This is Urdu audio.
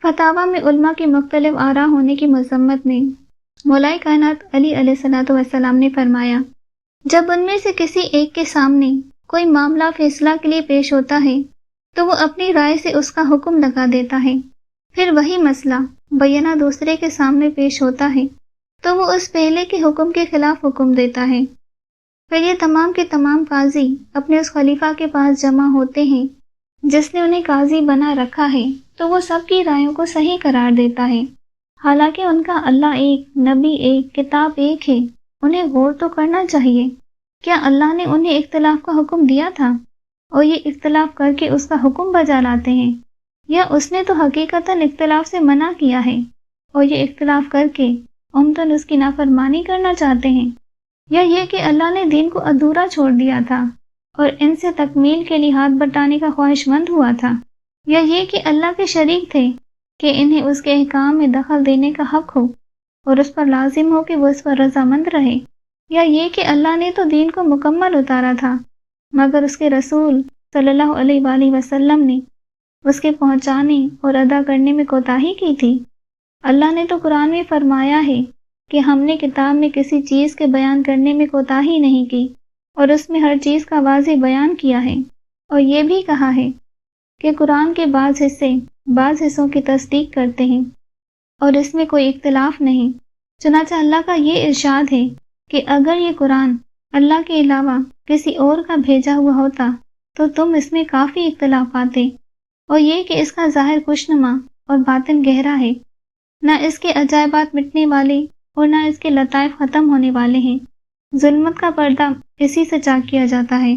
فتاوی میں علماء کی مختلف آراء ہونے کی مذمت میں مولا کائنات علی علیہ السلام نے فرمایا، جب ان میں سے کسی ایک کے سامنے کوئی معاملہ فیصلہ کے لیے پیش ہوتا ہے تو وہ اپنی رائے سے اس کا حکم لگا دیتا ہے، پھر وہی مسئلہ بینہ دوسرے کے سامنے پیش ہوتا ہے تو وہ اس پہلے کے حکم کے خلاف حکم دیتا ہے، پھر یہ تمام کے تمام قاضی اپنے اس خلیفہ کے پاس جمع ہوتے ہیں جس نے انہیں قاضی بنا رکھا ہے، تو وہ سب کی رائےوں کو صحیح قرار دیتا ہے، حالانکہ ان کا اللہ ایک، نبی ایک، کتاب ایک ہے۔ انہیں غور تو کرنا چاہیے، کیا اللہ نے انہیں اختلاف کا حکم دیا تھا اور یہ اختلاف کر کے اس کا حکم بجا لاتے ہیں، یا اس نے تو حقیقتاً اختلاف سے منع کیا ہے اور یہ اختلاف کر کے عمدن اس کی نافرمانی کرنا چاہتے ہیں، یا یہ کہ اللہ نے دین کو ادھورا چھوڑ دیا تھا اور ان سے تکمیل کے لیے ہاتھ بٹانے کا خواہش مند ہوا تھا، یا یہ کہ اللہ کے شریک تھے کہ انہیں اس کے احکام میں دخل دینے کا حق ہو اور اس پر لازم ہو کہ وہ اس پر رضامند رہے، یا یہ کہ اللہ نے تو دین کو مکمل اتارا تھا مگر اس کے رسول صلی اللہ علیہ وآلہ وسلم نے اس کے پہنچانے اور ادا کرنے میں کوتاہی کی تھی۔ اللہ نے تو قرآن میں فرمایا ہے کہ ہم نے کتاب میں کسی چیز کے بیان کرنے میں کوتاہی نہیں کی اور اس میں ہر چیز کا واضح بیان کیا ہے، اور یہ بھی کہا ہے کہ قرآن کے بعض حصے بعض حصوں کی تصدیق کرتے ہیں اور اس میں کوئی اختلاف نہیں۔ چنانچہ اللہ کا یہ ارشاد ہے کہ اگر یہ قرآن اللہ کے علاوہ کسی اور کا بھیجا ہوا ہوتا تو تم اس میں کافی اختلاف پاتے، اور یہ کہ اس کا ظاہر خوشنما اور باطن گہرا ہے، نہ اس کے عجائبات مٹنے والے اور نہ اس کے لطائف ختم ہونے والے ہیں، ظلمت کا پردہ اسی سے چاک کیا جاتا ہے۔